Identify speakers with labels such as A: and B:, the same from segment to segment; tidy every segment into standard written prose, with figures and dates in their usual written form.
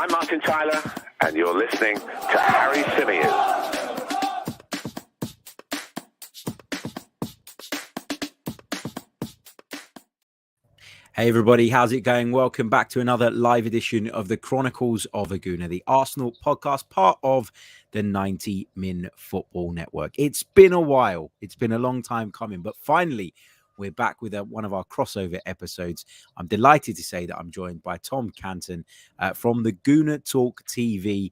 A: I'm Martin Tyler, and you're listening to Harry Symeou.
B: Hey everybody, how's it going? Welcome back to another live edition of the Chronicles of a Gooner, the Arsenal podcast, part of the 90 Min Football Network. It's been a while. It's been a long time coming, but finally we're back with one of our crossover episodes. I'm delighted to say that I'm joined by Tom Canton from the Gooner Talk TV.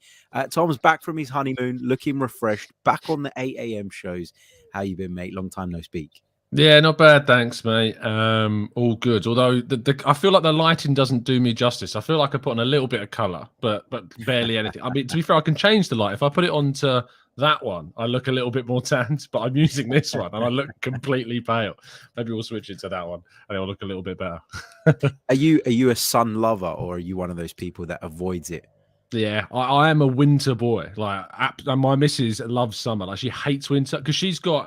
B: Tom's back from his honeymoon, looking refreshed, back on the 8 a.m. shows. How you been, mate? Long time no speak.
C: Yeah, not bad, thanks, mate. All good. Although I feel like the lighting doesn't do me justice. I feel like I put on a little bit of colour, but barely anything. I mean, to be fair, I can change the light. If I put it onto that one, I look a little bit more tanned, but I'm using this one and I look completely pale. Maybe we'll switch it to that one and it'll look a little bit better.
B: Are you a sun lover, or are you one of those people that avoids it?
C: Yeah, I am a winter boy. Like, my missus loves summer. Like, she hates winter because she's got,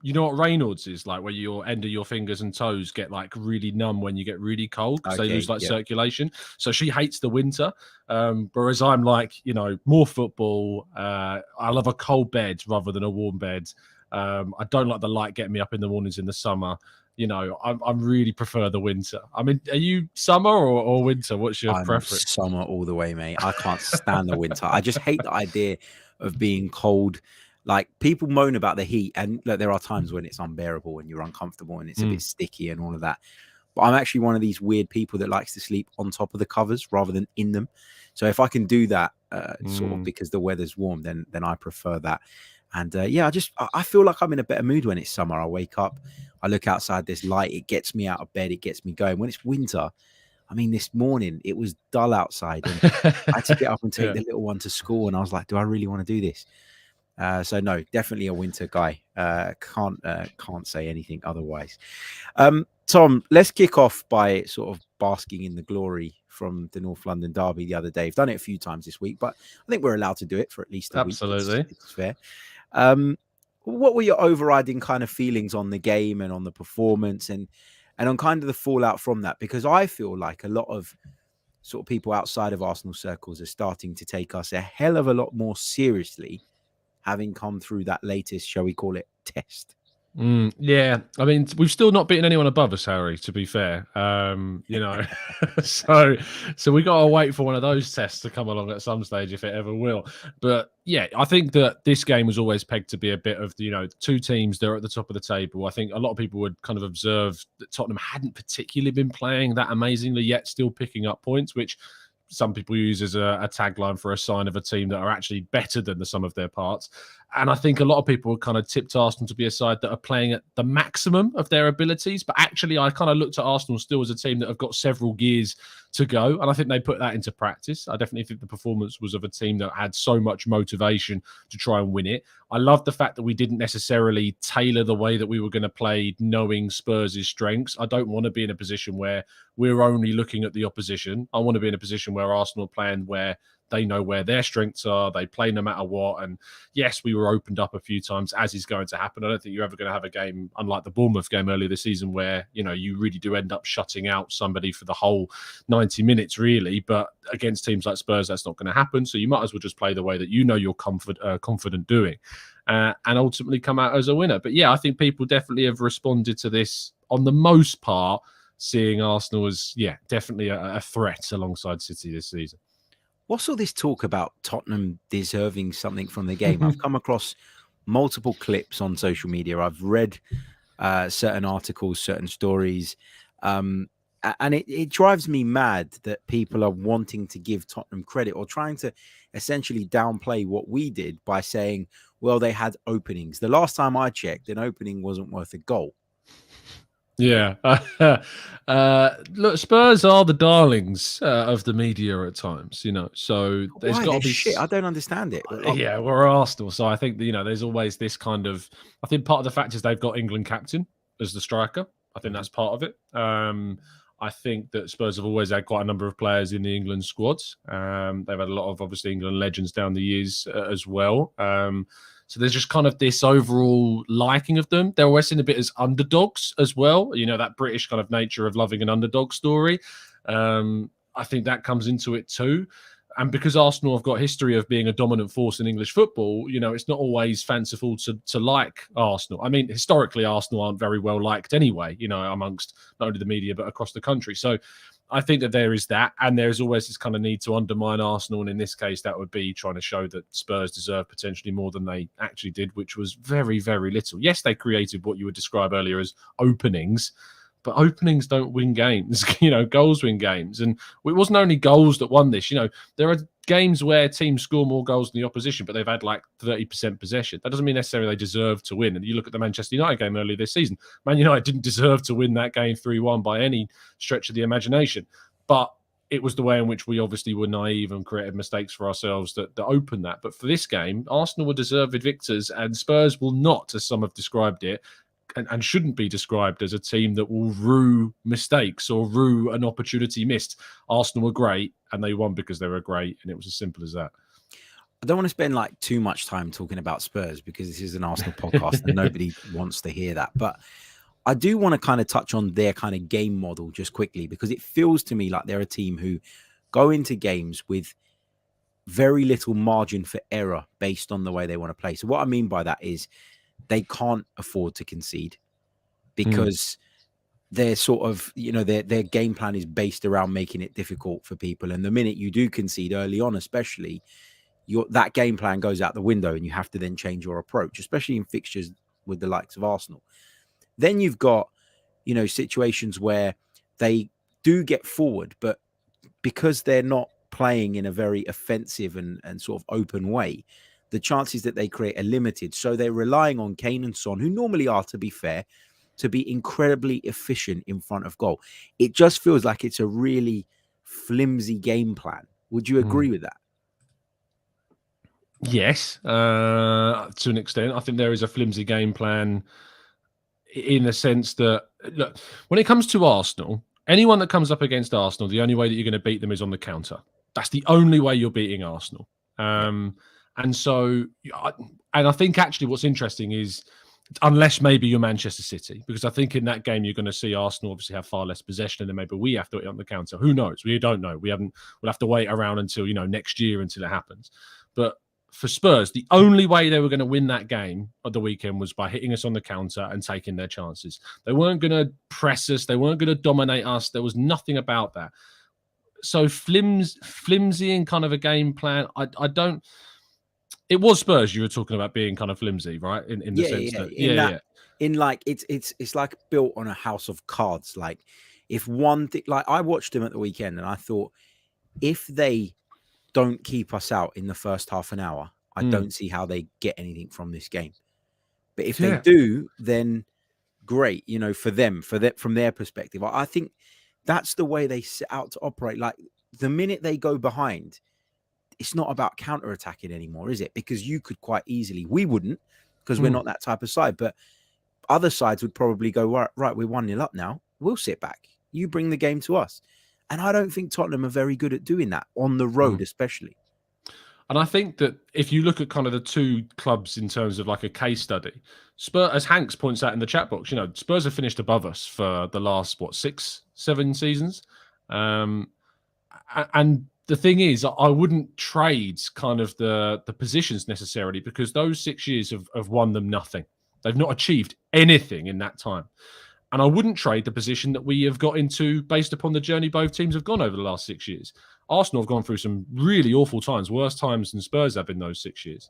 C: you know what Raynaud's is like, where your end of your fingers and toes get like really numb when you get really cold because they lose circulation. So she hates the winter. Whereas I'm like, you know, more football. I love a cold bed rather than a warm bed. I don't like the light getting me up in the mornings in the summer. You know, I really prefer the winter. I mean, are you summer or winter? What's your preference?
B: Summer all the way, mate. I can't stand the winter. I just hate the idea of being cold. Like, people moan about the heat, and look, there are times when it's unbearable and you're uncomfortable and it's a bit sticky and all of that. But I'm actually one of these weird people that likes to sleep on top of the covers rather than in them. So if I can do that, sort of because the weather's warm, then I prefer that. And I feel like I'm in a better mood when it's summer. I wake up, I look outside, there's light, it gets me out of bed, it gets me going. When it's winter, I mean, this morning it was dull outside and I had to get up and take the little one to school, and I was like, do I really want to do this? So no, definitely a winter guy. Can't say anything otherwise. Tom, let's kick off by sort of basking in the glory from the North London derby the other day. I've done it a few times this week, but I think we're allowed to do it for at least a week.
C: Absolutely.
B: It's fair. What were your overriding kind of feelings on the game and on the performance and on kind of the fallout from that? Because I feel like a lot of sort of people outside of Arsenal circles are starting to take us a hell of a lot more seriously, having come through that latest, shall we call it, test.
C: Yeah, I mean, we've still not beaten anyone above us, Harry, to be fair. You know, so we got to wait for one of those tests to come along at some stage, if it ever will. But yeah, I think that this game was always pegged to be a bit of, you know, two teams, they're at the top of the table. I think a lot of people would kind of observe that Tottenham hadn't particularly been playing that amazingly, yet still picking up points, which some people use as a tagline for a sign of a team that are actually better than the sum of their parts. And I think a lot of people kind of tipped Arsenal to be a side that are playing at the maximum of their abilities. But actually, I kind of looked at Arsenal still as a team that have got several gears to go. And I think they put that into practice. I definitely think the performance was of a team that had so much motivation to try and win it. I love the fact that we didn't necessarily tailor the way that we were going to play, knowing Spurs' strengths. I don't want to be in a position where we're only looking at the opposition. I want to be in a position where Arsenal are playing where they know where their strengths are. They play no matter what. And yes, we were opened up a few times, as is going to happen. I don't think you're ever going to have a game, unlike the Bournemouth game earlier this season, where, you know, you really do end up shutting out somebody for the whole 90 minutes, really. But against teams like Spurs, that's not going to happen. So you might as well just play the way that you know you're confident doing, and ultimately come out as a winner. But yeah, I think people definitely have responded to this on the most part, seeing Arsenal as, definitely a threat alongside City this season.
B: What's all this talk about Tottenham deserving something from the game? I've come across multiple clips on social media. I've read certain articles, certain stories. And it drives me mad that people are wanting to give Tottenham credit or trying to essentially downplay what we did by saying, well, they had openings. The last time I checked, an opening wasn't worth a goal.
C: Yeah. Look, Spurs are the darlings of the media at times, you know, so there's got to be
B: shit. I don't understand it.
C: Yeah, we're Arsenal. So I think, you know, there's always this kind of, I think part of the fact is they've got England captain as the striker. I think that's part of it. I think that Spurs have always had quite a number of players in the England squads. They've had a lot of, obviously, England legends down the years as well. So there's just kind of this overall liking of them. They're always seen a bit as underdogs as well. You know, that British kind of nature of loving an underdog story. I think that comes into it too. And because Arsenal have got history of being a dominant force in English football, you know, it's not always fanciful to like Arsenal. I mean, historically, Arsenal aren't very well liked anyway, you know, amongst not only the media, but across the country. So I think that there is that. And there's always this kind of need to undermine Arsenal. And in this case, that would be trying to show that Spurs deserve potentially more than they actually did, which was very, very little. Yes, they created what you would describe earlier as openings, but openings don't win games. You know, goals win games. And it wasn't only goals that won this. You know, there are games where teams score more goals than the opposition, but they've had like 30% possession. That doesn't mean necessarily they deserve to win. And you look at the Manchester United game earlier this season. Man United didn't deserve to win that game 3-1 by any stretch of the imagination. But it was the way in which we obviously were naive and created mistakes for ourselves that opened that. But for this game, Arsenal were deserved victors, and Spurs will not, as some have described it, and shouldn't be described as a team that will rue mistakes or rue an opportunity missed. Arsenal were great, and they won because they were great, and it was as simple as that.
B: I don't want to spend like too much time talking about Spurs because this is an Arsenal podcast and nobody wants to hear that. But I do want to kind of touch on their kind of game model just quickly, because it feels to me like they're a team who go into games with very little margin for error based on the way they want to play. So what I mean by that is they can't afford to concede because they're sort of, you know, their game plan is based around making it difficult for people. And the minute you do concede early on, especially, that game plan goes out the window and you have to then change your approach, especially in fixtures with the likes of Arsenal. Then you've got, you know, situations where they do get forward, but because they're not playing in a very offensive and sort of open way, the chances that they create are limited. So they're relying on Kane and Son, who normally are, to be fair, to be incredibly efficient in front of goal. It just feels like it's a really flimsy game plan. Would you agree with that?
C: Yes, to an extent. I think there is a flimsy game plan in the sense that, look, when it comes to Arsenal, anyone that comes up against Arsenal, the only way that you're going to beat them is on the counter. That's the only way you're beating Arsenal. And so, and I think actually what's interesting is, unless maybe you're Manchester City, because I think in that game you're going to see Arsenal obviously have far less possession, and then maybe we have to hit on the counter. Who knows? We don't know. We'll have to wait around until, you know, next year until it happens. But for Spurs, the only way they were going to win that game at the weekend was by hitting us on the counter and taking their chances. They weren't going to press us. They weren't going to dominate us. There was nothing about that. So flimsy in kind of a game plan. I don't. It was Spurs you were talking about being kind of flimsy, right? In the sense that,
B: in like it's like built on a house of cards. Like if one thing, like I watched them at the weekend and I thought, if they don't keep us out in the first half an hour, I don't see how they get anything from this game. But if they do, then great, you know, for them, from their perspective. I think that's the way they set out to operate. Like the minute they go behind, it's not about counter-attacking anymore, is it? Because you could quite easily, we wouldn't, because we're not that type of side, but other sides would probably go, right, we're 1-0 up now. We'll sit back. You bring the game to us. And I don't think Tottenham are very good at doing that, on the road especially.
C: And I think that if you look at kind of the two clubs in terms of like a case study, Spurs, as Hanks points out in the chat box, you know, Spurs have finished above us for the last, 6-7 seasons. And the thing is, I wouldn't trade kind of the positions necessarily, because those 6 years have won them nothing. They've not achieved anything in that time. And I wouldn't trade the position that we have got into based upon the journey both teams have gone over the last 6 years. Arsenal have gone through some really awful times, worse times than Spurs have in those 6 years.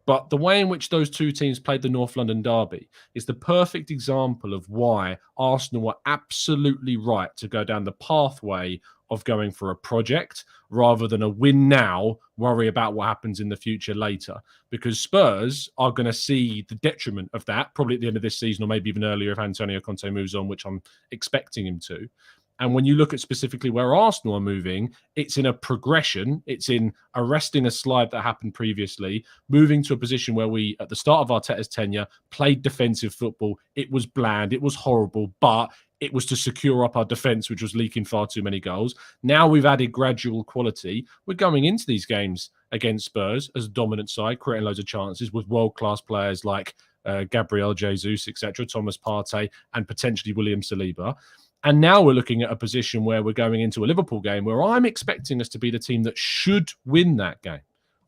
C: But the way in which those two teams played the North London derby is the perfect example of why Arsenal were absolutely right to go down the pathway of going for a project rather than a win now, worry about what happens in the future later. Because Spurs are going to see the detriment of that probably at the end of this season, or maybe even earlier if Antonio Conte moves on, which I'm expecting him to. And when you look at specifically where Arsenal are moving, it's in a progression. It's in arresting a slide that happened previously, moving to a position where we, at the start of Arteta's tenure, played defensive football. It was bland. It was horrible, but it was to secure up our defence, which was leaking far too many goals. Now we've added gradual quality. We're going into these games against Spurs as a dominant side, creating loads of chances with world-class players like Gabriel Jesus, etc., Thomas Partey, and potentially William Saliba. And now we're looking at a position where we're going into a Liverpool game where I'm expecting us to be the team that should win that game.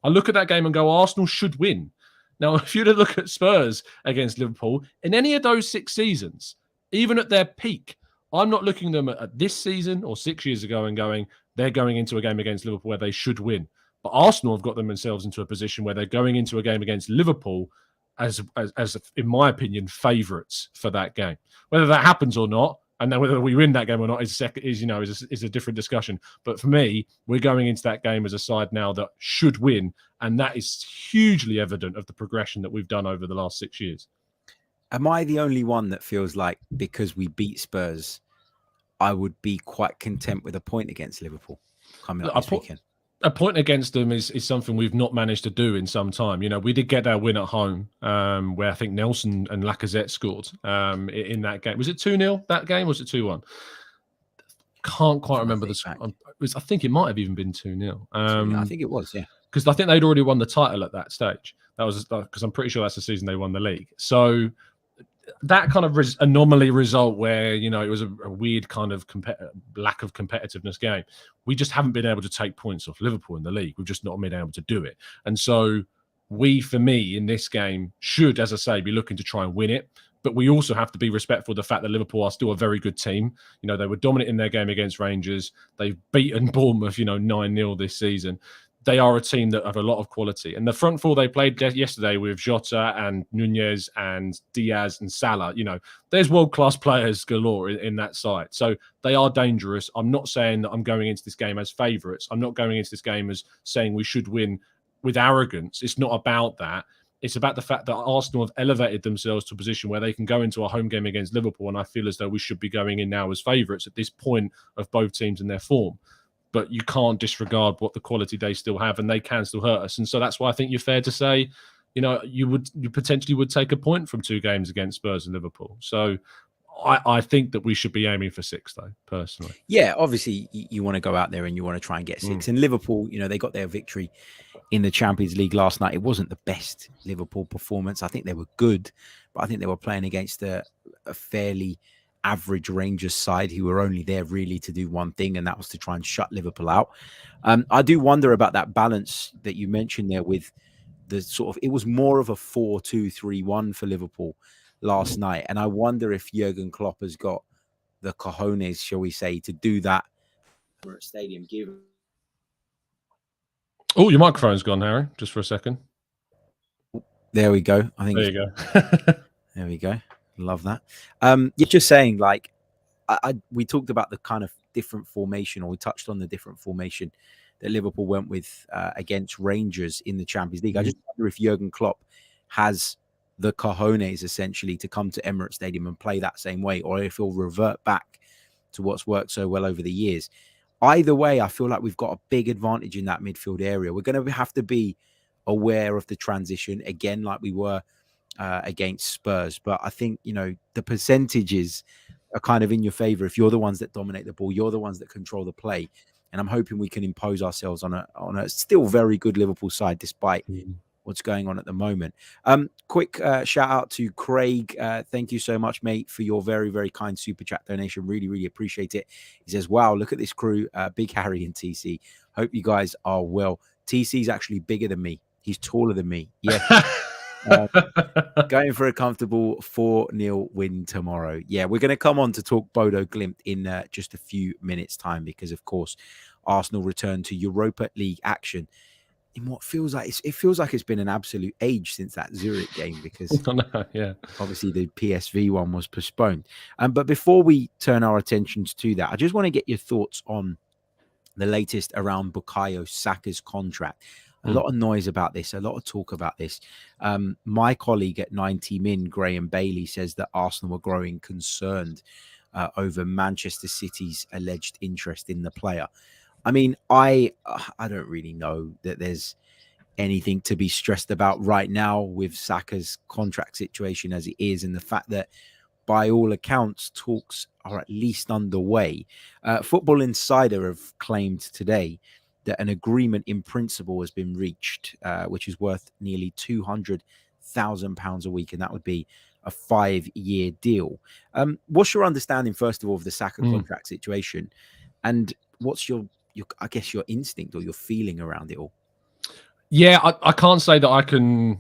C: I look at that game and go, Arsenal should win. Now, if you look at Spurs against Liverpool, in any of those 6 seasons, even at their peak, I'm not looking at them at this season or 6 years ago and going, they're going into a game against Liverpool where they should win. But Arsenal have got themselves into a position where they're going into a game against Liverpool as in my opinion, favourites for that game. Whether that happens or not, and then whether we win that game or not is a different discussion. But for me, we're going into that game as a side now that should win, and that is hugely evident of the progression that we've done over the last 6 years.
B: Am I the only one that feels like because we beat Spurs, I would be quite content with a point against Liverpool coming up this weekend?
C: A point against them is something we've not managed to do in some time. You know, we did get our win at home, where I think Nelson and Lacazette scored in that game. Was it 2-0 that game? Or was it 2-1? Can't quite remember the score. I think it might have even been 2-0.
B: I think it was, yeah.
C: Because I think they'd already won the title at that stage. That was because I'm pretty sure that's the season they won the league. So that kind of anomaly result where, you know, it was a weird kind of lack of competitiveness game. We just haven't been able to take points off Liverpool in the league. We've just not been able to do it. And so we, for me, in this game, should, as I say, be looking to try and win it. But we also have to be respectful of the fact that Liverpool are still a very good team. You know, they were dominant in their game against Rangers. They've beaten Bournemouth, 9-0 this season. They are a team that have a lot of quality. And the front four they played yesterday with Jota and Nunez and Diaz and Salah, there's world-class players galore in that side. So they are dangerous. I'm not saying that I'm going into this game as favourites. I'm not going into this game as saying we should win with arrogance. It's not about that. It's about the fact that Arsenal have elevated themselves to a position where they can go into a home game against Liverpool. And I feel as though we should be going in now as favourites at this point of both teams in their form. But you can't disregard what the quality they still have, and they can still hurt us. And so that's why I think you're fair to say, you potentially would take a point from 2 games against Spurs and Liverpool. So I think that we should be aiming for 6, though, personally.
B: Yeah, obviously you want to go out there and you want to try and get 6. And Liverpool, they got their victory in the Champions League last night. It wasn't the best Liverpool performance. I think they were good, but I think they were playing against a fairly average Rangers side who were only there really to do one thing, and that was to try and shut Liverpool out. I do wonder about that balance that you mentioned there with the sort of, it was more of a 4-2-3-1 for Liverpool last night. And I wonder if Jurgen Klopp has got the cojones, shall we say, to do that at Emirates Stadium.
C: Oh, your microphone's gone, Harry, just for a second.
B: There we go. I think
C: there you go.
B: There we go. Love that. You're just saying, like, we talked about the kind of different formation, or we touched on the different formation that Liverpool went with against Rangers in the Champions League. I just wonder if Jurgen Klopp has the cojones essentially to come to Emirates Stadium and play that same way, or if he'll revert back to what's worked so well over the years. Either way, I feel like we've got a big advantage in that midfield area. We're going to have to be aware of the transition again, like we were against Spurs. But I think, the percentages are kind of in your favor. If you're the ones that dominate the ball, you're the ones that control the play. And I'm hoping we can impose ourselves on a still very good Liverpool side, despite what's going on at the moment. Quick shout out to Craig. Thank you so much, mate, for your very, very kind super chat donation. Really, really appreciate it. He says, wow, look at this crew. Big Harry and TC. Hope you guys are well. TC's actually bigger than me. He's taller than me. Yeah. Going for a comfortable 4-0 win tomorrow. Yeah, we're going to come on to talk Bodo GLIMT in just a few minutes' time, because, of course, Arsenal return to Europa League action in what feels like it's been an absolute age since that Zurich game, because obviously the PSV one was postponed. But before we turn our attentions to that, I just want to get your thoughts on the latest around Bukayo Saka's contract. A lot of noise about this, a lot of talk about this. My colleague at 90 Min, Graham Bailey, says that Arsenal are growing concerned over Manchester City's alleged interest in the player. I mean, I don't really know that there's anything to be stressed about right now with Saka's contract situation as it is, and the fact that, by all accounts, talks are at least underway. Football Insider have claimed today that an agreement in principle has been reached, which is worth nearly £200,000 a week, and that would be a 5-year deal. What's your understanding, first of all, of the Saka contract situation, and what's your I guess your instinct or your feeling around it all?
C: Yeah, I can't say that I can.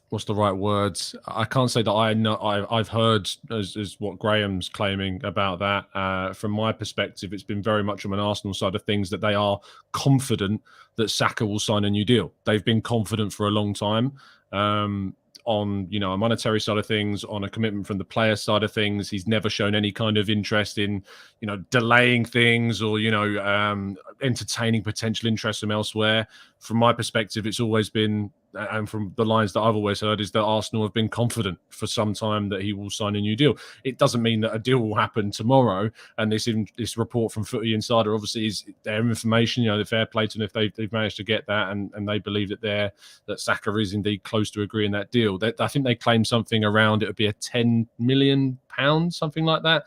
C: What's the right words? I can't say that I know. I've heard as what Graham's claiming about that. From my perspective, it's been very much on an Arsenal side of things that they are confident that Saka will sign a new deal. They've been confident for a long time. On a monetary side of things, on a commitment from the player side of things, he's never shown any kind of interest in delaying things or entertaining potential interest from elsewhere. From my perspective, it's always been, and from the lines that I've always heard, is that Arsenal have been confident for some time that he will sign a new deal. It doesn't mean that a deal will happen tomorrow. And this report from Footy Insider obviously is their information. The fair play to them if they've managed to get that, and they believe that Saka is indeed close to agreeing that deal. I think they claim something around it would be a £10 million, something like that.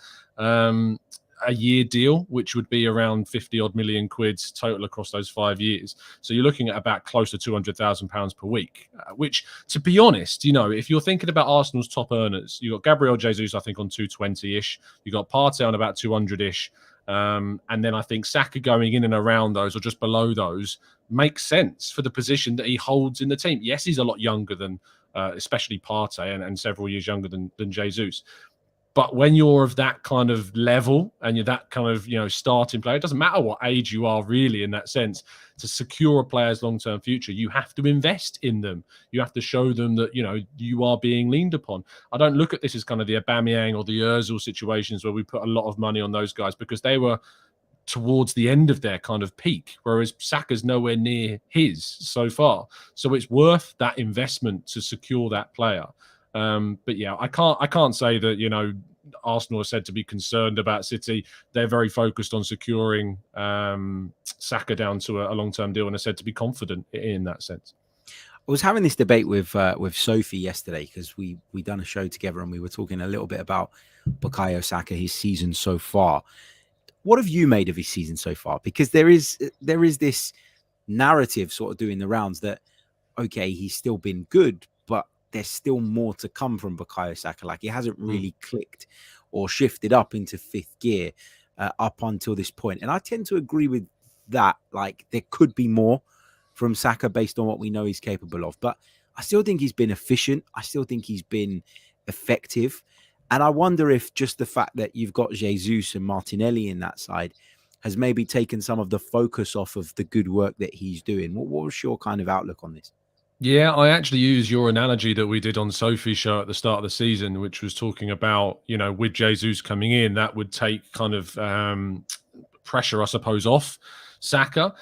C: A year deal, which would be around 50 odd million quid total across those 5 years. So you're looking at about close to £200,000 per week, which, to be honest, if you're thinking about Arsenal's top earners, you've got Gabriel Jesus, I think, on 220-ish. You've got Partey on about 200-ish. And then I think Saka going in and around those or just below those makes sense for the position that he holds in the team. Yes, he's a lot younger than, especially Partey, and several years younger than Jesus. But when you're of that kind of level and you're that kind of, starting player, it doesn't matter what age you are really in that sense. To secure a player's long-term future, you have to invest in them. You have to show them that, you are being leaned upon. I don't look at this as kind of the Aubameyang or the Ozil situations where we put a lot of money on those guys because they were towards the end of their kind of peak, whereas Saka's nowhere near his so far. So it's worth that investment to secure that player. But yeah, I can't say that, Arsenal are said to be concerned about City. They're very focused on securing Saka down to a long-term deal and are said to be confident in that sense.
B: I was having this debate with Sophie yesterday because we done a show together and we were talking a little bit about Bukayo Saka, his season so far. What have you made of his season so far? Because there is this narrative sort of doing the rounds that, okay, he's still been good, but there's still more to come from Bukayo Saka. Like, he hasn't really clicked or shifted up into fifth gear up until this point. And I tend to agree with that. Like, there could be more from Saka based on what we know he's capable of. But I still think he's been efficient. I still think he's been effective. And I wonder if just the fact that you've got Jesus and Martinelli in that side has maybe taken some of the focus off of the good work that he's doing. What was your kind of outlook on this?
C: Yeah, I actually use your analogy that we did on Sophie's show at the start of the season, which was talking about, with Jesus coming in, that would take kind of pressure, I suppose, off Saka.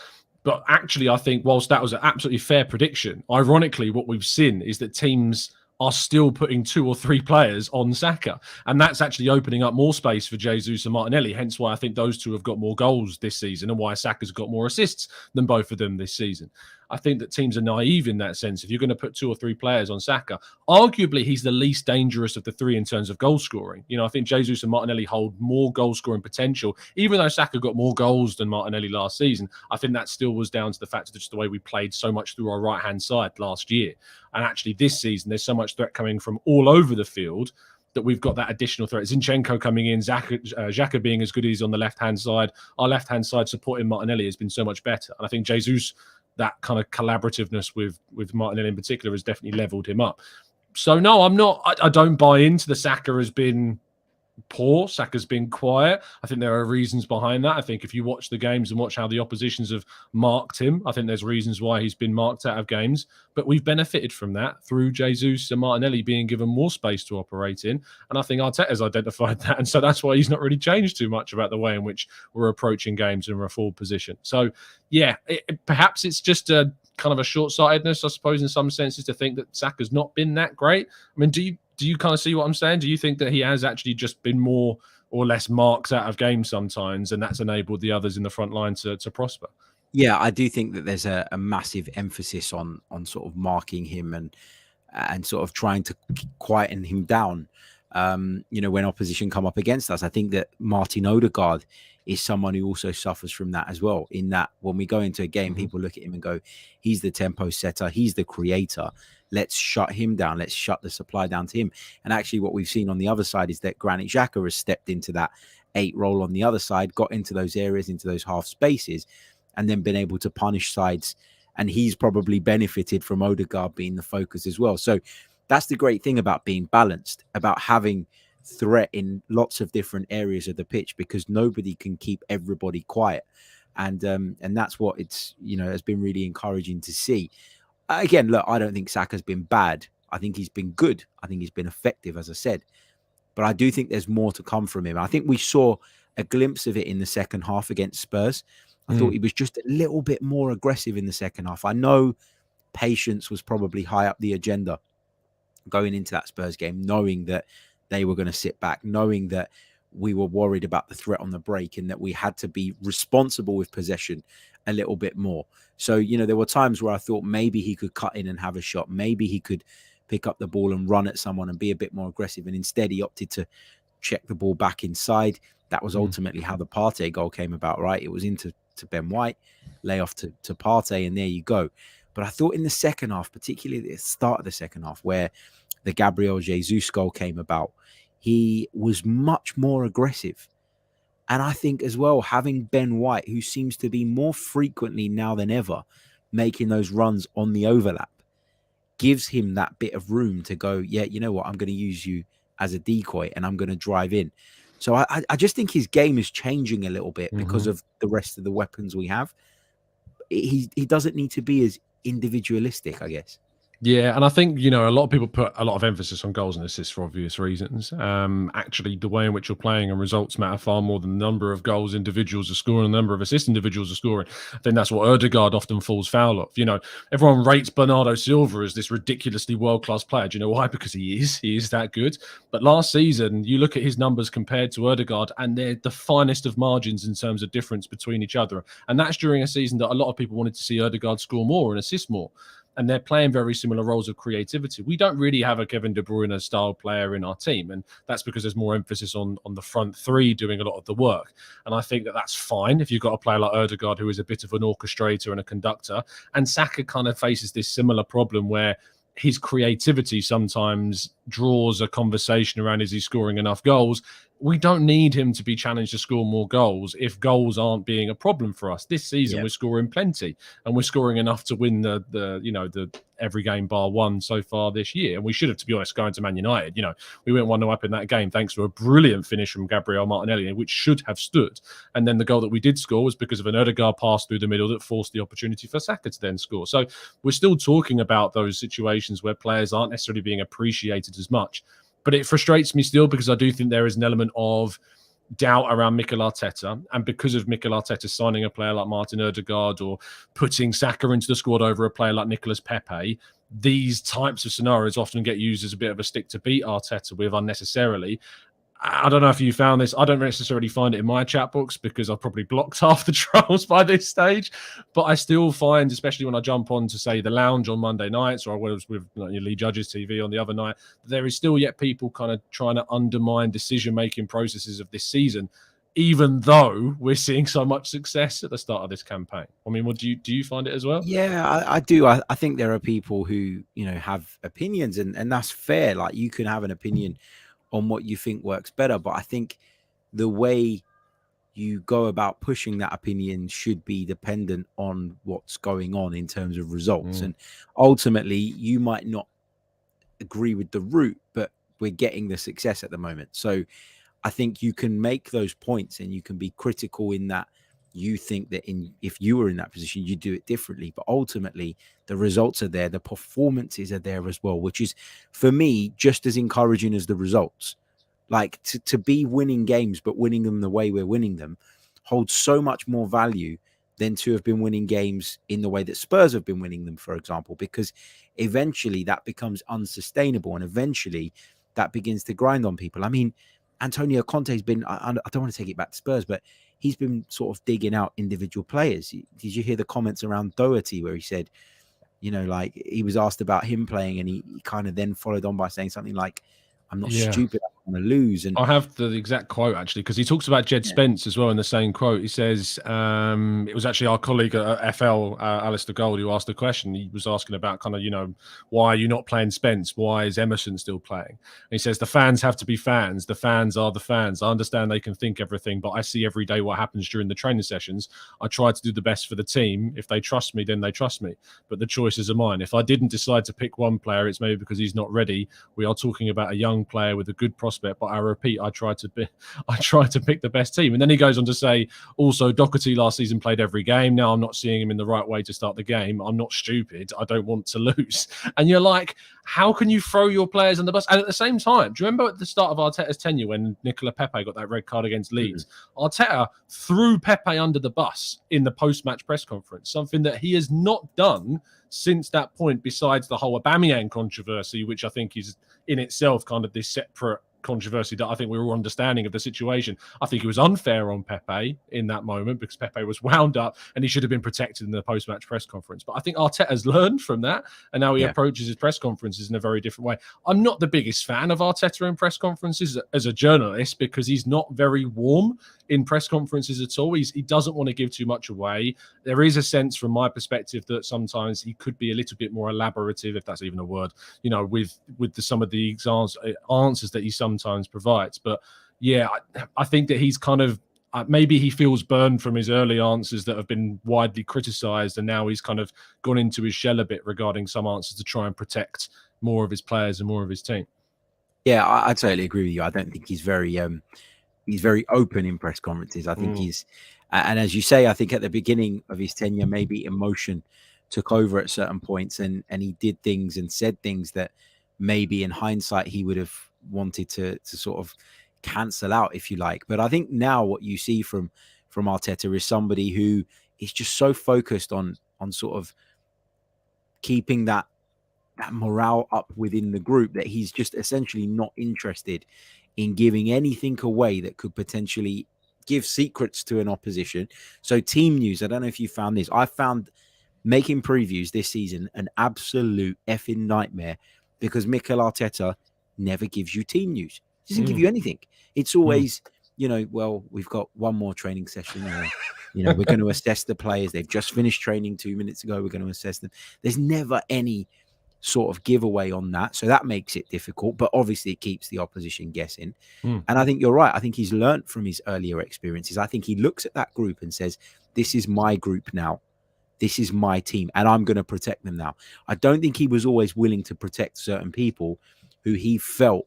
C: But actually, I think whilst that was an absolutely fair prediction, ironically, what we've seen is that teams are still putting 2 or 3 players on Saka. And that's actually opening up more space for Jesus and Martinelli. Hence why I think those two have got more goals this season and why Saka's got more assists than both of them this season. I think that teams are naive in that sense. If you're going to put 2 or 3 players on Saka, arguably he's the least dangerous of the 3 in terms of goal scoring. I think Jesus and Martinelli hold more goal scoring potential. Even though Saka got more goals than Martinelli last season, I think that still was down to the fact of just the way we played so much through our right-hand side last year. And actually this season, there's so much threat coming from all over the field that we've got that additional threat. Zinchenko coming in, Xhaka being as good as he's on the left-hand side. Our left-hand side supporting Martinelli has been so much better. And I think Jesus, that kind of collaborativeness with Martinelli in particular, has definitely leveled him up. So no, I don't buy into the Saka has been poor. Saka's been quiet. I think there are reasons behind that. I think if you watch the games and watch how the oppositions have marked him, I think there's reasons why he's been marked out of games. But we've benefited from that through Jesus and Martinelli being given more space to operate in. And I think Arteta's identified that. And so that's why he's not really changed too much about the way in which we're approaching games in a forward position. So, yeah, perhaps it's just a kind of a short-sightedness, I suppose, in some senses, to think that Saka's not been that great. I mean, do you kind of see what I'm saying? Do you think that he has actually just been more or less marks out of games sometimes, and that's enabled the others in the front line to prosper?
B: Yeah, I do think that there's a massive emphasis on sort of marking him and sort of trying to quieten him down. When opposition come up against us, I think that Martin Odegaard is someone who also suffers from that as well. In that, when we go into a game, people look at him and go, he's the tempo setter, he's the creator. Let's shut him down. Let's shut the supply down to him. And actually, what we've seen on the other side is that Granit Xhaka has stepped into that 8 role on the other side, got into those areas, into those half spaces, and then been able to punish sides. And he's probably benefited from Odegaard being the focus as well. So that's the great thing about being balanced, about having threat in lots of different areas of the pitch, because nobody can keep everybody quiet. And that's what it's, has been really encouraging to see. Again, look, I don't think Saka's been bad. I think he's been good. I think he's been effective, as I said. But I do think there's more to come from him. I think we saw a glimpse of it in the second half against Spurs. I thought he was just a little bit more aggressive in the second half. I know patience was probably high up the agenda going into that Spurs game, knowing that they were going to sit back, knowing that we were worried about the threat on the break and that we had to be responsible with possession a little bit more. So, there were times where I thought maybe he could cut in and have a shot. Maybe he could pick up the ball and run at someone and be a bit more aggressive. And instead he opted to check the ball back inside. That was ultimately how the Partey goal came about, right? It was into Ben White, lay off to Partey, and there you go. But I thought in the second half, particularly at the start of the second half, where the Gabriel Jesus goal came about, he was much more aggressive. And I think as well, having Ben White, who seems to be more frequently now than ever making those runs on the overlap, gives him that bit of room to go, yeah, you know what, I'm going to use you as a decoy and I'm going to drive in. So I just think his game is changing a little bit because of the rest of the weapons we have. He doesn't need to be as individualistic, I guess.
C: Yeah, and I think, a lot of people put a lot of emphasis on goals and assists for obvious reasons. Actually, the way in which you're playing and results matter far more than the number of goals individuals are scoring, the number of assists individuals are scoring. I think that's what Odegaard often falls foul of. Everyone rates Bernardo Silva as this ridiculously world-class player. Do you know why? Because he is that good. But last season, you look at his numbers compared to Odegaard, and they're the finest of margins in terms of difference between each other. And that's during a season that a lot of people wanted to see Odegaard score more and assist more. And they're playing very similar roles of creativity. We don't really have a Kevin De Bruyne style player in our team. And that's because there's more emphasis on the front three doing a lot of the work. And I think that that's fine if you've got a player like Odegaard, who is a bit of an orchestrator and a conductor. And Saka kind of faces this similar problem where his creativity sometimes draws a conversation around, is he scoring enough goals? We don't need him to be challenged to score more goals if goals aren't being a problem for us. This season, we're scoring plenty, and we're scoring enough to win the every game bar one so far this year. And we should have, to be honest, going to Man United. We went 1-0 up in that game thanks to a brilliant finish from Gabriel Martinelli, which should have stood. And then the goal that we did score was because of an Odegaard pass through the middle that forced the opportunity for Saka to then score. So we're still talking about those situations where players aren't necessarily being appreciated as much. But it frustrates me still because I do think there is an element of doubt around Mikel Arteta. And because of Mikel Arteta signing a player like Martin Odegaard or putting Saka into the squad over a player like Nicolas Pepe, these types of scenarios often get used as a bit of a stick to beat Arteta with unnecessarily. I don't know if you found this. I don't necessarily find it in my chat books because I've probably blocked half the trolls by this stage. But I still find, especially when I jump on to, say, the lounge on Monday nights, or I was with Lee Judge's TV on the other night, there is still yet people kind of trying to undermine decision-making processes of this season, even though we're seeing so much success at the start of this campaign. I mean, do you find it as well?
B: Yeah, I do. I think there are people who, have opinions, and that's fair. Like, you can have an opinion on what you think works better. But I think the way you go about pushing that opinion should be dependent on what's going on in terms of results. And ultimately, you might not agree with the route, but we're getting the success at the moment. So I think you can make those points and you can be critical in that you think that if you were in that position, you'd do it differently. But ultimately, the results are there. The performances are there as well, which is, for me, just as encouraging as the results. Like, to be winning games, but winning them the way we're winning them, holds so much more value than to have been winning games in the way that Spurs have been winning them, for example, because eventually that becomes unsustainable and eventually that begins to grind on people. I mean, Antonio Conte's been, I don't want to take it back to Spurs, but he's been sort of digging out individual players. Did you hear the comments around Doherty where he said, like, he was asked about him playing and he kind of then followed on by saying something like, I'm not stupid, want to lose. And
C: I have the exact quote actually, because he talks about Jed Spence as well in the same quote. He says it was actually our colleague at FL, Alistair Gold, who asked the question. He was asking about kind of, why are you not playing Spence? Why is Emerson still playing? And he says the fans have to be fans. The fans are the fans. I understand they can think everything, but I see every day what happens during the training sessions. I try to do the best for the team. If they trust me, then they trust me. But the choices are mine. If I didn't decide to pick one player, it's maybe because he's not ready. We are talking about a young player with a good prospect, but I repeat, I try to pick the best team. And then he goes on to say, also, Doherty last season played every game. Now I'm not seeing him in the right way to start the game. I'm not stupid. I don't want to lose. And you're like, how can you throw your players on the bus? And at the same time, do you remember at the start of Arteta's tenure when Nicola Pepe got that red card against Leeds? Arteta threw Pepe under the bus in the post-match press conference, something that he has not done since that point, besides the whole Aubameyang controversy, which I think is in itself kind of this separate controversy that I think we were all understanding of the situation. I think it was unfair on Pepe in that moment because Pepe was wound up and he should have been protected in the post-match press conference. But I think Arteta's learned from that and now he approaches his press conferences in a very different way. I'm not the biggest fan of Arteta in press conferences as a journalist because he's not very warm in press conferences at all. He doesn't want to give too much away. There is a sense from my perspective that sometimes he could be a little bit more elaborative, if that's even a word, with some of the answers that he sometimes provides. But yeah, I think that he's kind of maybe he feels burned from his early answers that have been widely criticised, and now he's kind of gone into his shell a bit regarding some answers to try and protect more of his players and more of his team.
B: Yeah, I totally agree with you. I don't think he's very open in press conferences. I think he's, and as you say, I think at the beginning of his tenure, maybe emotion took over at certain points, and he did things and said things that maybe in hindsight he would have wanted to sort of cancel out, if you like. But I think now what you see from Arteta is somebody who is just so focused on sort of keeping that morale up within the group that he's just essentially not interested in giving anything away that could potentially give secrets to an opposition. So team news, I don't know if you found this. I found making previews this season an absolute effing nightmare because Mikel Arteta never gives you team news. He doesn't give you anything. It's always, well, we've got one more training session. Or, we're going to assess the players. They've just finished training 2 minutes ago. We're going to assess them. There's never any sort of giveaway on that. So that makes it difficult. But obviously it keeps the opposition guessing. And I think you're right. I think he's learned from his earlier experiences. I think he looks at that group and says, this is my group now. This is my team. And I'm going to protect them now. I don't think he was always willing to protect certain people who he felt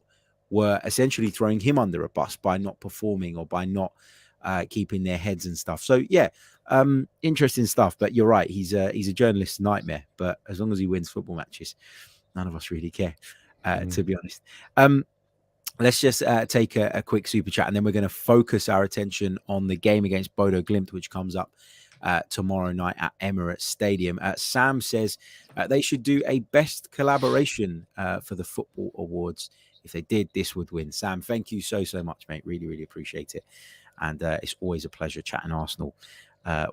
B: were essentially throwing him under a bus by not performing or by not keeping their heads and stuff. So yeah, interesting stuff. But you're right, he's a journalist's nightmare. But as long as he wins football matches, none of us really care, to be honest. Let's just take a quick super chat, and then we're going to focus our attention on the game against Bodo GLIMT, which comes up tomorrow night at Emirates Stadium. Sam says they should do a best collaboration for the football awards. If they did, this would win. Sam, thank you so much, mate. Really, really appreciate it. And it's always a pleasure chatting Arsenal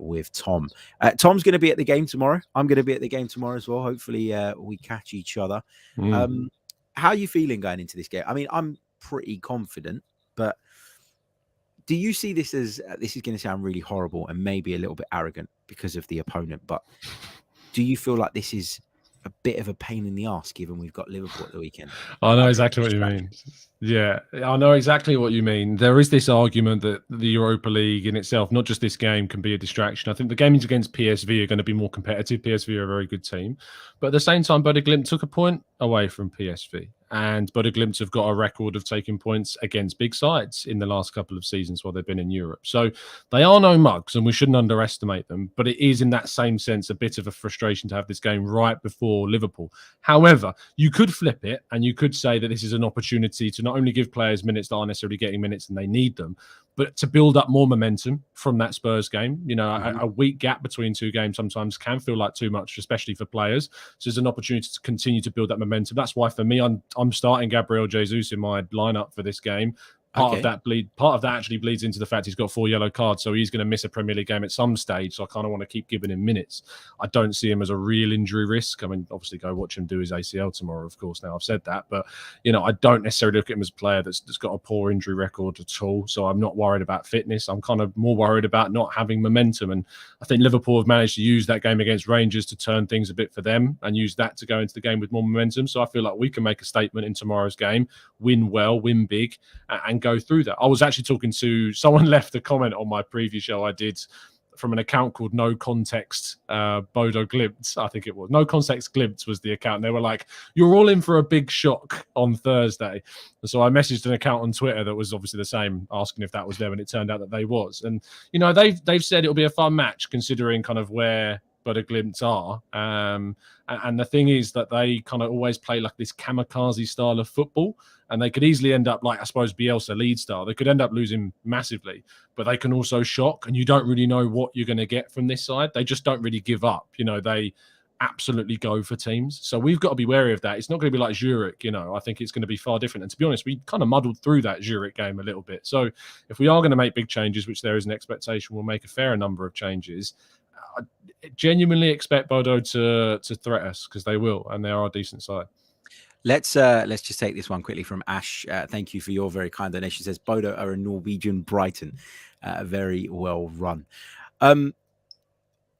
B: with Tom. Tom's going to be at the game tomorrow. I'm going to be at the game tomorrow as well. Hopefully we catch each other. How are you feeling going into this game? I mean, I'm pretty confident, but do you see this as, this is going to sound really horrible and maybe a little bit arrogant because of the opponent, but do you feel like this is a bit of a pain in the arse given we've got Liverpool at the weekend?
C: I know exactly what you mean. Yeah, I know exactly what you mean. There is this argument that the Europa League in itself, not just this game, can be a distraction. I think the games against PSV are going to be more competitive. PSV are a very good team. But at the same time, Bodo GLIMT took a point away from PSV. And Bodo GLIMT have got a record of taking points against big sides in the last couple of seasons while they've been in Europe. So they are no mugs and we shouldn't underestimate them. But it is in that same sense a bit of a frustration to have this game right before Liverpool. However, you could flip it and you could say that this is an opportunity to not only give players minutes that aren't necessarily getting minutes and they need them, but to build up more momentum from that Spurs game. A week gap between two games sometimes can feel like too much, especially for players. So there's an opportunity to continue to build that momentum. That's why for me, I'm starting Gabriel Jesus in my lineup for this game. Part of that actually bleeds into the fact he's got 4 yellow cards, so he's going to miss a Premier League game at some stage. So I kind of want to keep giving him minutes. I don't see him as a real injury risk. I mean, obviously, go watch him do his ACL tomorrow. Of course, now I've said that, but I don't necessarily look at him as a player that's got a poor injury record at all. So I'm not worried about fitness. I'm kind of more worried about not having momentum. And I think Liverpool have managed to use that game against Rangers to turn things a bit for them and use that to go into the game with more momentum. So I feel like we can make a statement in tomorrow's game, win well, win big, and go through that. I was actually talking to someone, left a comment on my preview show I did from an account called No Context Bodo GLIMT, I think it was. No Context GLIMT was the account. They were like, you're all in for a big shock on Thursday. And so I messaged an account on Twitter that was obviously the same, asking if that was them, and it turned out that they was. And, they've said it'll be a fun match considering kind of where Bodo GLIMT are. And the thing is that they kind of always play like this kamikaze style of football, and they could easily end up like, I suppose, Bielsa lead style. They could end up losing massively, but they can also shock, and you don't really know what you're going to get from this side. They just don't really give up. They absolutely go for teams. So we've got to be wary of that. It's not going to be like Zurich, I think it's going to be far different. And to be honest, we kind of muddled through that Zurich game a little bit. So if we are going to make big changes, which there is an expectation, we'll make a fair number of changes. I genuinely expect Bodo to threat us, because they will, and they are a decent side.
B: Let's just take this one quickly from Ash. Thank you for your very kind donation. Says Bodo are a Norwegian Brighton, very well run.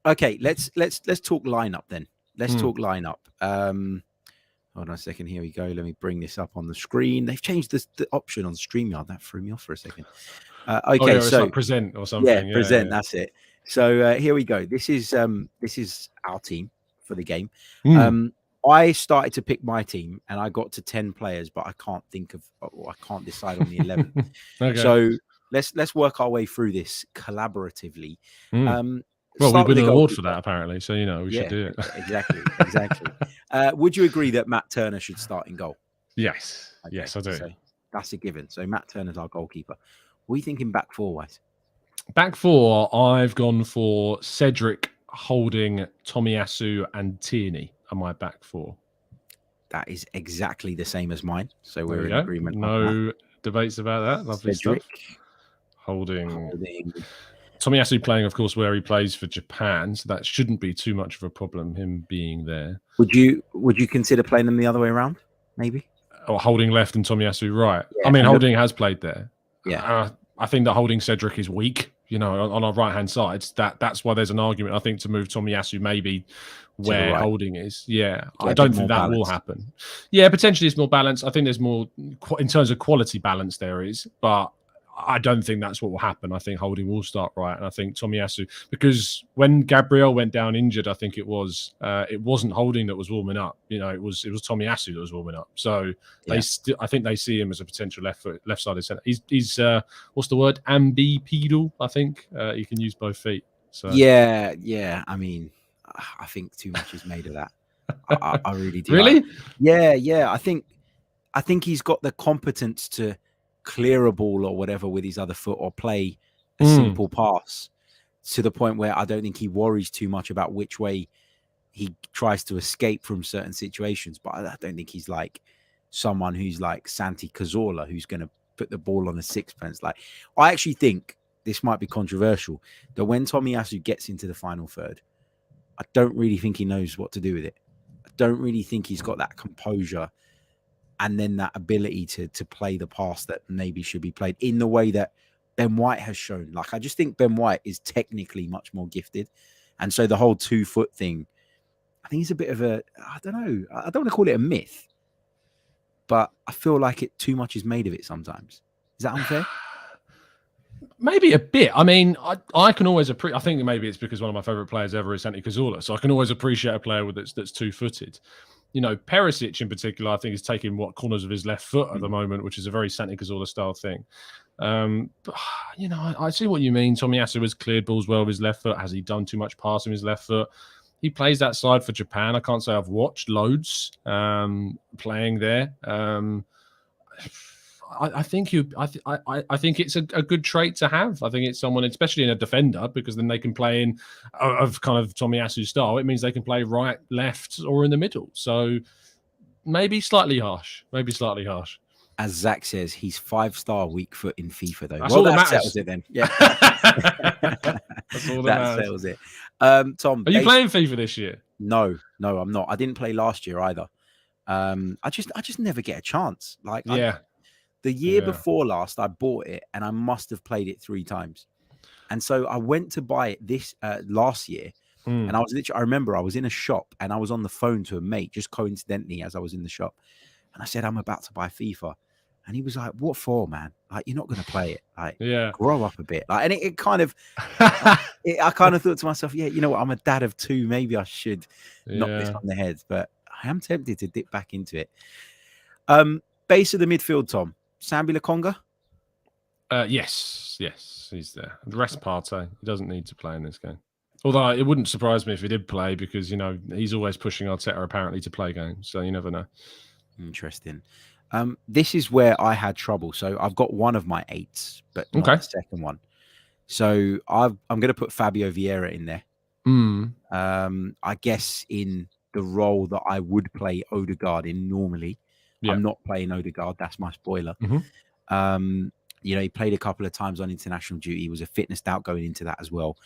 B: Okay, let's talk lineup then. Let's talk lineup. Hold on a second. Here we go. Let me bring this up on the screen. They've changed the option on StreamYard. That threw me off for a second. Okay,
C: so like present or something.
B: Yeah, present. Yeah. That's it. So here we go. This is our team for the game. I started to pick my team, and I got to 10 players, but I can't decide on the 11th. Okay. So let's work our way through this collaboratively.
C: Well, we win an award for that, apparently. So we should do it.
B: Exactly. Would you agree that Matt Turner should start in goal?
C: Yes. Okay. Yes, I do.
B: So that's a given. So Matt Turner's our goalkeeper. What are you thinking back four wise?
C: Back four, I've gone for Cedric, Holding, Tomiyasu, and Tierney are my back four. That
B: is exactly the same as mine. So we're in agreement.
C: No debates about that. Lovely Cedric, stuff. Holding. Tomiyasu playing, of course, where he plays for Japan, so that shouldn't be too much of a problem, him being there.
B: Would you consider playing them the other way around, maybe?
C: Or Holding left and Tomiyasu right? Yeah, I mean, Holding has played there.
B: Yeah.
C: I think that Holding Cedric is weak, on our right-hand side. That's why there's an argument, I think, to move Tomiyasu maybe where right. Holding is. Yeah, I don't think that will happen. Yeah, potentially it's more balanced. I think there's more, in terms of quality balance there is, but I don't think that's what will happen. I think Holding will start right, and I think Tomiyasu, because when Gabriel went down injured, I think it wasn't Holding that was warming up. It was Tomiyasu that was warming up. So I think they see him as a potential left-sided centre. He's what's the word? Ambipedal. I think he can use both feet. So
B: yeah. I mean, I think too much is made of that. I really do.
C: Really?
B: Yeah. I think he's got the competence to clear a ball or whatever with his other foot, or play a simple pass, to the point where I don't think he worries too much about which way he tries to escape from certain situations. But I don't think he's like someone who's like Santi Cazorla, who's going to put the ball on a sixpence. Like, I actually think this might be controversial, that when Tomiyasu gets into the final third, I don't really think he knows what to do with it. I don't really think he's got that composure and then that ability to play the pass that maybe should be played in the way that Ben White has shown. Like, I just think Ben White is technically much more gifted. And so the whole 2 foot thing, I think it's a bit of a, I don't know, I don't want to call it a myth, but I feel like too much is made of it sometimes. Is that unfair?
C: Maybe a bit. I mean, I can always appreciate. I think maybe it's because one of my favourite players ever is Santi Cazorla, so I can always appreciate a player that's 2-footed. Perisic in particular, I think, is taking corners of his left foot at the moment, which is a very Santi Cazorla style thing. But, I see what you mean. Tomiyasu has cleared balls well with his left foot. Has he done too much passing with his left foot? He plays that side for Japan. I can't say I've watched loads playing there. I think it's a good trait to have. I think it's someone, especially in a defender, because then they can play in of kind of Tomiyasu's style. It means they can play right, left, or in the middle. So maybe slightly harsh.
B: As Zach says, he's 5-star weak foot in FIFA, though.
C: That's all that matters.
B: Settles it then. Yeah.
C: That's all
B: that
C: matters.
B: settles it. Tom,
C: are you playing FIFA this year?
B: No, I'm not. I didn't play last year either. I just never get a chance. Like, the year before last, I bought it and I must have played it 3 times. And so I went to buy it this last year. And I remember I was in a shop and I was on the phone to a mate, just coincidentally, as I was in the shop. And I said, I'm about to buy FIFA. And he was like, what for, man? Like, you're not going to play it. Like, grow up a bit. Like, and it kind of, I kind of thought to myself, yeah, you know what? I'm a dad of 2. Maybe I should knock this on the head. But I am tempted to dip back into it. Base of the midfield, Tom. Sambi Lokonga?
C: Yes, he's there. The rest Partey. He doesn't need to play in this game. Although it wouldn't surprise me if he did play because, you know, he's always pushing Arteta apparently to play games. So you never know.
B: Interesting. This is where I had trouble. So I've got one of my 8s, but not the second one. So I'm going to put Fabio Vieira in there. I guess in the role that I would play Odegaard in normally. I'm not playing Odegaard. That's my spoiler. You know, he played a couple of times on international duty. He was a fitness doubt going into that as well.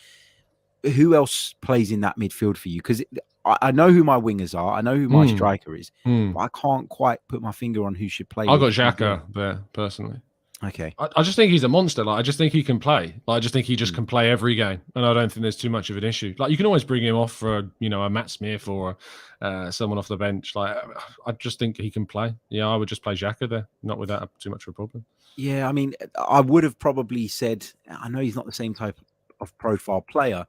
B: Who else plays in that midfield for you? Because I know who my wingers are. I know who my striker is. But I can't quite put my finger on who should play.
C: I got Xhaka there, personally.
B: Okay.
C: I just think he's a monster. Like, I just think he can play. Like, I just think he just can play every game. And I don't think there's too much of an issue. Like, you can always bring him off for, you know, a Matt Smith or someone off the bench. Like, I just think he can play. Yeah, I would just play Xhaka there. Not with that too much of a problem. Yeah,
B: I mean, I would have probably said, I know he's not the same type of profile player.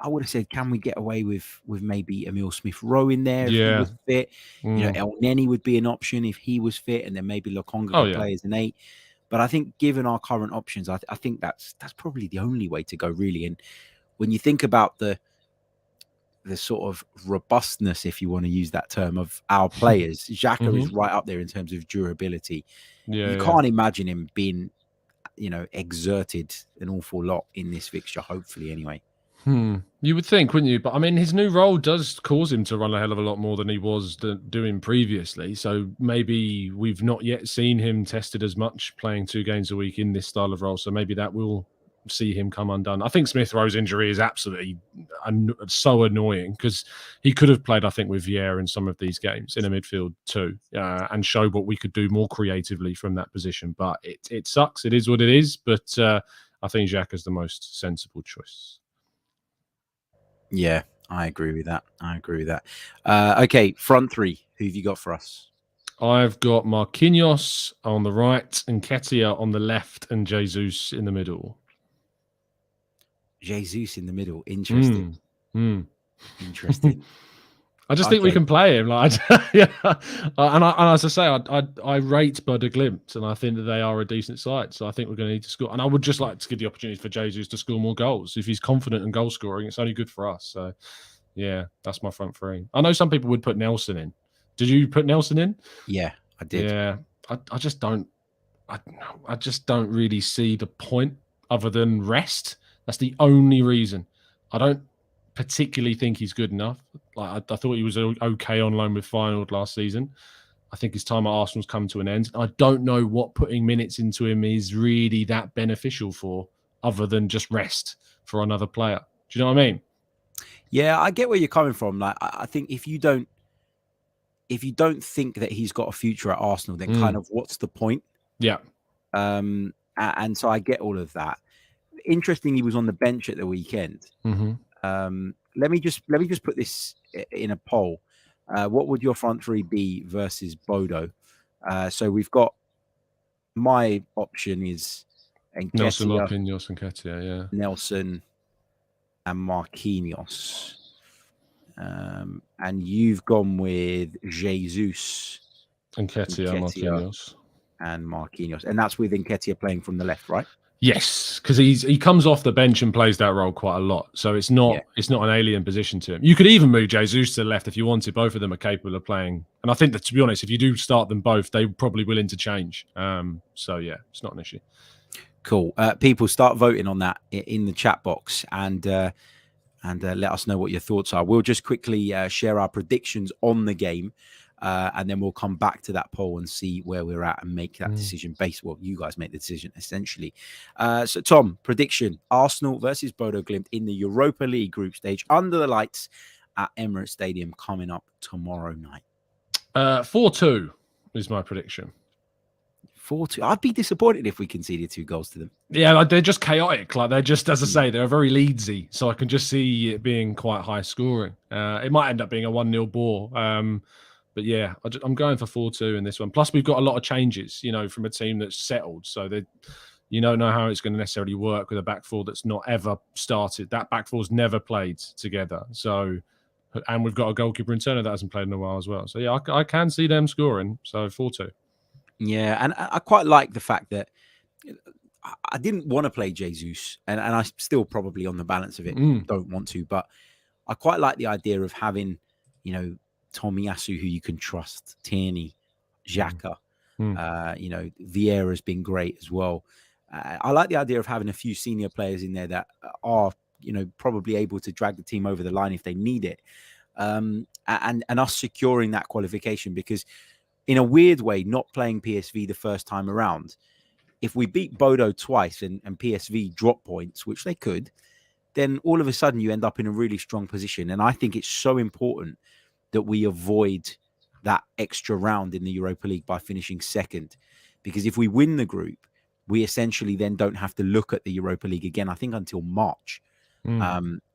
B: I would have said, can we get away with maybe Emile Smith-Rowe in there if he was fit? You know, El Neni would be an option if he was fit, and then maybe Lokonga could play as an 8. But I think given our current options, I think that's probably the only way to go, really. And when you think about the sort of robustness, if you want to use that term, of our players, Xhaka is right up there in terms of durability. You can't imagine him being, you know, exerted an awful lot in this fixture, hopefully, anyway.
C: You would think, wouldn't you? But I mean, his new role does cause him to run a hell of a lot more than he was doing previously. So maybe we've not yet seen him tested as much playing 2 games a week in this style of role. So maybe that will see him come undone. I think Smith-Rowe's injury is absolutely so annoying because he could have played, I think, with Vieira in some of these games in a midfield too, and showed what we could do more creatively from that position. But it sucks. It is what it is. But I think Xhaka's the most sensible choice.
B: Yeah, I agree with that. Okay, front 3. Who have you got for us?
C: I've got Marquinhos on the right, Nketiah on the left, and Jesus in the middle.
B: Jesus in the middle. Interesting. Interesting.
C: I just think we can play him. Like, and as I say, I rate BODØ GLIMT, and I think that they are a decent side. So I think we're going to need to score. And I would just like to give the opportunity for Jesus to score more goals. If he's confident in goal scoring, it's only good for us. So, yeah, that's my front 3. I know some people would put Nelson in. Did you put Nelson in?
B: Yeah, I did.
C: Yeah, I just don't. I just don't really see the point other than rest. That's the only reason. I don't particularly think he's good enough. Like, I thought he was okay on loan with Feyenoord last season. I think his time at Arsenal's come to an end. I don't know what putting minutes into him is really that beneficial for, other than just rest for another player. Do you know what I mean?
B: Yeah, I get where you're coming from. Like, I think if you don't think that he's got a future at Arsenal, then kind of what's the point?
C: Yeah.
B: And so I get all of that. Interesting, he was on the bench at the weekend. Let me just put this in a poll. What would your front 3 be versus Bodo? So we've got, my option is
C: Nelson, Marquinhos, and Nketiah,
B: Nelson and Marquinhos. And you've gone with Jesus,
C: Nketiah, Marquinhos.
B: And Marquinhos. And that's with Nketiah playing from the left, right?
C: Yes, because he comes off the bench and plays that role quite a lot. So it's not an alien position to him. You could even move Jesus to the left if you wanted. Both of them are capable of playing. And I think that, to be honest, if you do start them both, they probably will interchange. So, yeah, it's not an issue.
B: Cool. People, start voting on that in the chat box and let us know what your thoughts are. We'll just quickly share our predictions on the game. And then we'll come back to that poll and see where we're at and make that decision based. Well, you guys make the decision essentially. So Tom, prediction: Arsenal versus Bodo Glimt in the Europa League group stage under the lights at Emirates Stadium coming up tomorrow night.
C: 4-2 is my prediction.
B: 4-2. I'd be disappointed if we conceded 2 goals to them.
C: Yeah, like they're just chaotic. Like they're just, as I say, they're very Leedsy. So I can just see it being quite high scoring. It might end up being a 1-0 bore. But yeah, I'm going for 4-2 in this one. Plus, we've got a lot of changes, from a team that's settled. So you don't know how it's going to necessarily work with a back four that's not ever started. That back four's never played together. So, and we've got a goalkeeper in Turner that hasn't played in a while as well. So yeah, I can see them scoring. So 4-2. Yeah,
B: and I quite like the fact that I didn't want to play Jesus, and I still probably on the balance of it don't want to, but I quite like the idea of having, Tomiyasu, who you can trust, Tierney, Xhaka, Vieira's been great as well. I like the idea of having a few senior players in there that are, probably able to drag the team over the line if they need it, and us securing that qualification, because in a weird way, not playing PSV the first time around, if we beat Bodo twice and PSV drop points, which they could, then all of a sudden you end up in a really strong position. And I think it's so important that we avoid that extra round in the Europa League by finishing second. Because if we win the group, we essentially then don't have to look at the Europa League again, I think, until March,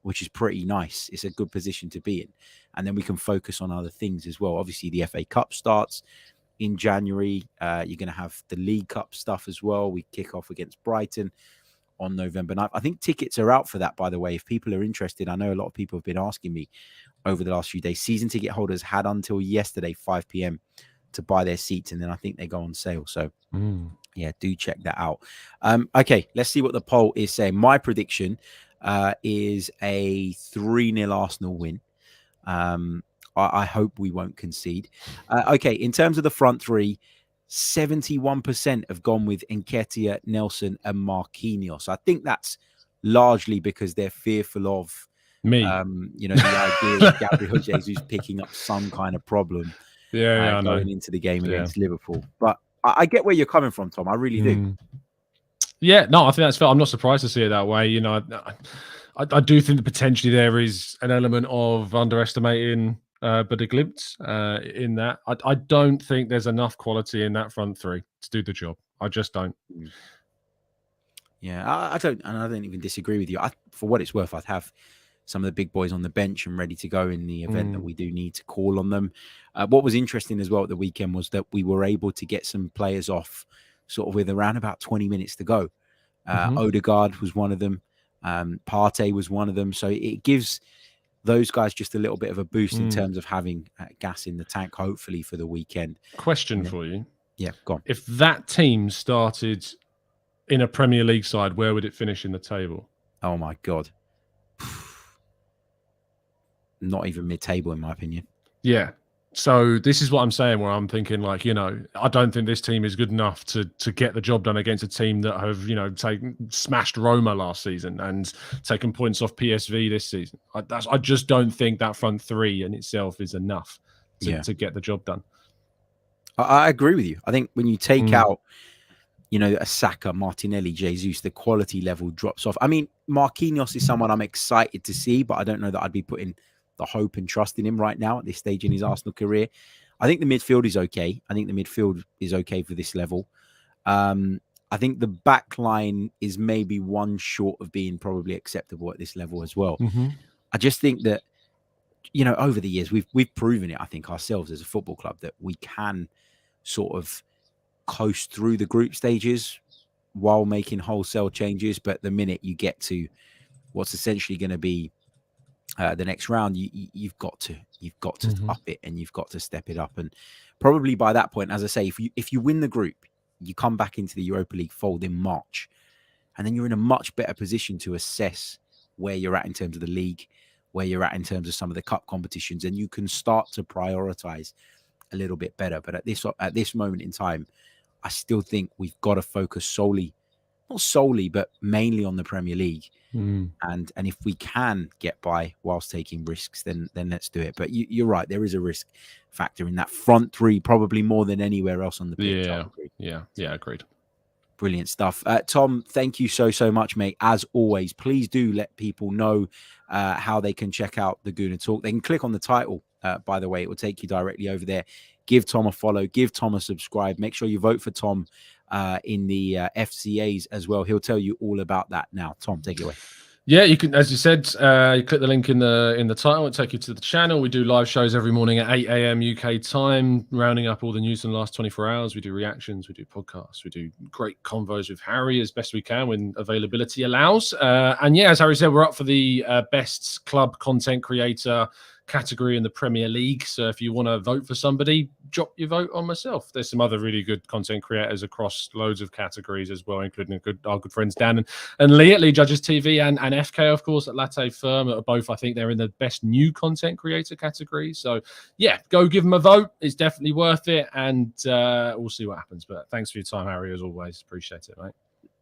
B: which is pretty nice. It's a good position to be in. And then we can focus on other things as well. Obviously, the FA Cup starts in January. You're going to have the League Cup stuff as well. We kick off against Brighton on November 9th. I think tickets are out for that, by the way. If people are interested, I know a lot of people have been asking me over the last few days. Season ticket holders had until yesterday, 5 p.m. to buy their seats, and then I think they go on sale. So, yeah, do check that out. Okay, let's see what the poll is saying. My prediction is a 3-0 Arsenal win. I hope we won't concede. Okay, in terms of the front three, 71% have gone with Nketiah, Nelson, and Marquinhos. I think that's largely because they're fearful of
C: me.
B: The idea of Gabriel Jesus picking up some kind of problem going into the game against Liverpool. But I get where you're coming from, Tom. I really do.
C: Yeah, no, I think that's fair. I'm not surprised to see it that way. I do think that potentially there is an element of underestimating Bodo Glimt in that. I don't think there's enough quality in that front three to do the job. I just don't.
B: Yeah, I don't even disagree with you. For what it's worth, I'd have some of the big boys on the bench and ready to go in the event that we do need to call on them. What was interesting as well at the weekend was that we were able to get some players off sort of with around about 20 minutes to go. Odegaard was one of them. Partey was one of them. So it gives those guys just a little bit of a boost in terms of having gas in the tank, hopefully, for the weekend.
C: Question for you.
B: Yeah, go on.
C: If that team started in a Premier League side, where would it finish in the table?
B: Oh, my God. Not even mid-table, in my opinion.
C: Yeah. So this is what I'm saying, where I'm thinking, I don't think this team is good enough to get the job done against a team that have, smashed Roma last season and taken points off PSV this season. I just don't think that front three in itself is enough to get the job done.
B: I agree with you. I think when you take out, a Saka, Martinelli, Jesus, the quality level drops off. I mean, Marquinhos is someone I'm excited to see, but I don't know that I'd be putting the hope and trust in him right now at this stage in his Arsenal career. I think the midfield is okay. I think the midfield is okay for this level. I think the back line is maybe one short of being probably acceptable at this level as well. I just think that, over the years, we've proven it, I think, ourselves as a football club, that we can sort of coast through the group stages while making wholesale changes. But the minute you get to what's essentially going to be the next round, you've got to up it, and you've got to step it up. And probably by that point, as I say, if you win the group, you come back into the Europa League fold in March, and then you're in a much better position to assess where you're at in terms of the league, where you're at in terms of some of the cup competitions, and you can start to prioritize a little bit better. But at this moment in time, I still think we've got to focus solely not solely, but mainly on the Premier League.
C: Mm.
B: And if we can get by whilst taking risks, then let's do it. But you're right, there is a risk factor in that front three, probably more than anywhere else on the pitch.
C: Yeah, agreed.
B: Brilliant stuff. Tom, thank you so much, mate. As always, please do let people know how they can check out the Gooner Talk. They can click on the title, by the way. It will take you directly over there. Give Tom a follow. Give Tom a subscribe. Make sure you vote for Tom in the FCAs as well. He'll tell you all about that now. Tom, take it away.
C: Yeah, you can, as you said, you click the link in the title. It'll take you to the channel. We do live shows every morning at 8 a.m. UK time, rounding up all the news in the last 24 hours. We do reactions, we do podcasts, we do great convos with Harry as best we can when availability allows. And yeah, as Harry said, we're up for the best club content creator category in the Premier League. So if you want to vote for somebody, drop your vote on myself. There's some other really good content creators across loads of categories as well, including our good friends Dan and Lee at Lee Judges TV and FK, of course, at Latte Firm. Both, I think they're in the best new content creator category. So yeah, go give them a vote. It's definitely worth it. And we'll see what happens. But thanks for your time, Harry, as always. Appreciate it, mate.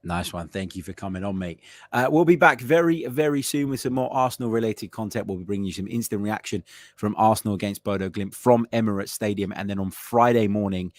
B: Nice one. Thank you for coming on, mate. We'll be back very soon with some more Arsenal-related content. We'll be bringing you some instant reaction from Arsenal against Bodo GLIMT from Emirates Stadium. And then on Friday morning,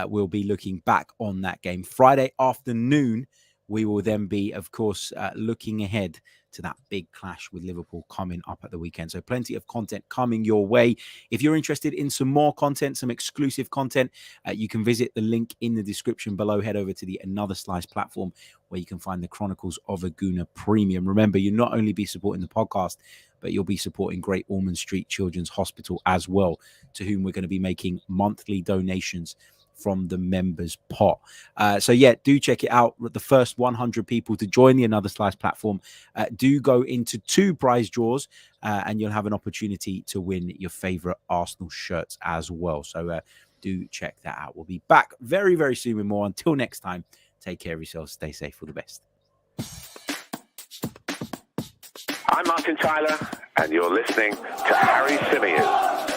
B: we'll be looking back on that game. Friday afternoon, we will then be, of course, looking ahead to that big clash with Liverpool coming up at the weekend. So plenty of content coming your way. If you're interested in some more content, some exclusive content, you can visit the link in the description below. Head over to the Another Slice platform where you can find the Chronicles of a Gooner Premium. Remember, you'll not only be supporting the podcast, but you'll be supporting Great Ormond Street Children's Hospital as well, to whom we're going to be making monthly donations from the members pot. So yeah, do check it out. The first 100 people to join the Another Slice platform do go into 2 prize draws, and you'll have an opportunity to win your favorite Arsenal shirts as well. So do check that out. We'll be back very soon with more. Until next time, take care of yourselves. Stay safe. All the best.
A: I'm Martin Tyler, and you're listening to Harry Symeou.